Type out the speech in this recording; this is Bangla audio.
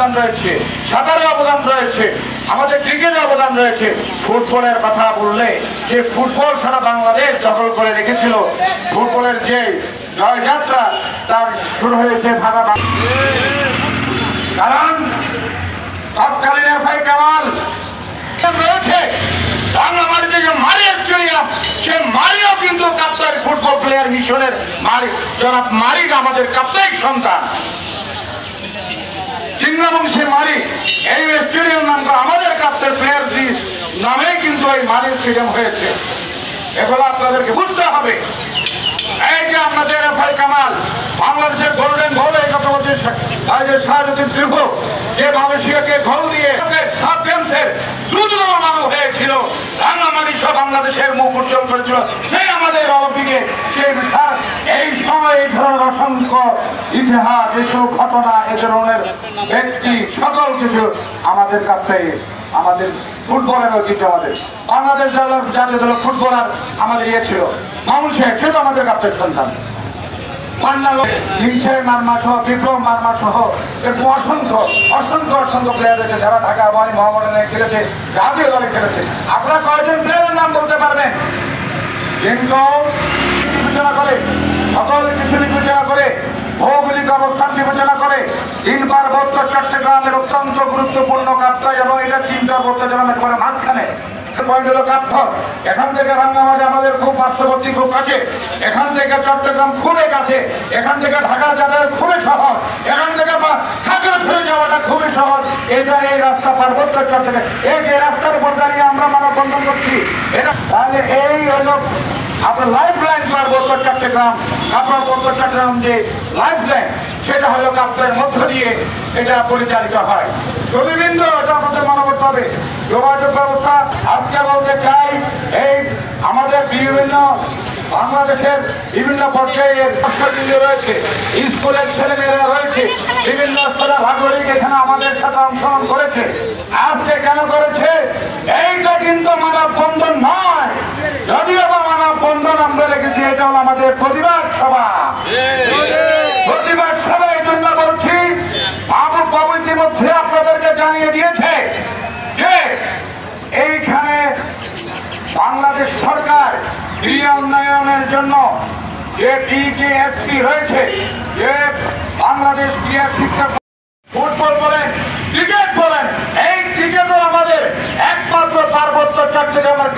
অবদান রয়েছে, সাঁতারে অবদান রয়েছে, আমাদের ক্রিকেটে অবদান রয়েছে। ফুটবলের কথা বললে যে ফুটবল সারা বাংলাদেশ দখল করে রেখেছিল, ফুটবলের যে জয়যাত্রা তার শুরু হয়েছে ভাগা, কারণ তৎকালীন এফআই কামাল রয়েছে বাংলা মাটিতে যে মারি স্টেডিয়াম, সে মারিও কিন্তু কাপ্তাই ফুটবল প্লেয়ার মিশনের মারি, জনাব মারিক আমাদের কাপ্তাই সন্তান চিংড়াবংশী মারি। এই স্টেডিয়াম নাম আমাদের কাপ্তাই প্লেয়ার নামে কিন্তু এই মারি স্টেডিয়াম হয়েছে। এগুলো আপনাদেরকে বুঝতে হবে। এই যে আমাদের এফআই কামাল বাংলাদেশের গোল্ডেন গোল, এই কথা বলছে শাহজুদ্দিন ত্রিভু, যে মালয়েশিয়াকে গোল দিয়ে চ্যাম্পিয়ন্সের দ্রুততম মানব হয়েছিল, রাঙ্গামাটি সহ বাংলাদেশের মুখ উজ্জ্বল করেছিল, সেই আমাদের অলিম্পিকে সেই এই সময় এই ধরনের অসংখ্য ইতিহাস, এসব ঘটনা, এ ধরনের ব্যক্তি, সকল কিছু আমাদের কাছে আমাদের ফুটবলের ঐতিহ্য। আমাদের বাংলাদেশ জাতীয় দল ফুটবলার আমাদের ইয়ে ছিল মামুন শেখ, সে তো আমাদের কাপ্তাই সন্তান। মার্মা সহ বিপ্লব মার্মা সহ এরকম অসংখ্য অসংখ্য অসংখ্য প্লেয়ার রয়েছে যারা ঢাকা আবাহনী মহামডানে খেলেছে, জাতীয় দলে খেলেছে। আপনারা কয়েকজন প্লেয়ারের নাম বলতে পারবেন? কিন্তু বিবেচনা করে, সকল কিছু বিবেচনা করে, ভৌগোলিক অবস্থান বিবেচনা করে, তিন পার্বত্য চট্টগ্রামের অত্যন্ত গুরুত্বপূর্ণ কাপ্তাই এবং এটা চিন্তা করতে যাবে করে মাঝখানে পয়েন্ট হলো কাপ্তাই। এখান থেকে রাঙ্গামাটি আমাদের খুব পার্শ্ববর্তী, খুব কাছে। এখান থেকে চট্টগ্রাম খুবই কাছে, এখান থেকে ঢাকা যাতায়াত খুবই সহজ, এখান থেকে খাগড়াছড়ি যাওয়াটা খুবই সহজ। এটা এই রাস্তা পার্বত্য চট্টগ্রাম, এই যে রাস্তার উপর দাঁড়িয়ে আমরা মানববন্ধন করছি, এটা তাহলে এই হলো আপনার লাইফ লাইন পার্বত্য চট্টগ্রাম। পার্বত্য চট্টগ্রাম যে লাইফ লাইন, সেটা হলো কাপ্তাইয়ের মধ্য দিয়ে এটা পরিচালিত হয়। সুধীবৃন্দ, এটা আমাদের মনে করতে হবে। যোগাযোগ ব্যবস্থা আজকে বলতে চাই, এই আমাদের বিভিন্ন বাংলাদেশের বিভিন্ন পর্যায়ের ছাত্রবৃন্দ রয়েছে, স্কুলের ছেলেমেয়েরা রয়েছে, বিভিন্ন স্তরে নাগরিক এখানে আমাদের সাথে অংশগ্রহণ করেছে। আজকে কেন করেছে? এইটা কিন্তু মানববন্ধন নয়, যদিও বা মানববন্ধন আমরা লিখেছি, এটা হলো আমাদের প্রতিবাদ সভা। প্রতিবাদ সভা এই জন্য বলছি, বাবু ইতিমধ্যে আপনাদেরকে জানিয়ে দিয়েছে যে এইখানে বাংলাদেশ সরকার ক্রীড়া উন্নয়নের জন্য যে ডিকেএসপি রয়েছে, যে বাংলাদেশ ক্রীড়া শিক্ষা, ফুটবল বলেন, ক্রিকেট বলেন, এই ক্রিকেটও আমাদের একমাত্র পার্বত্য চট্টগ্রামের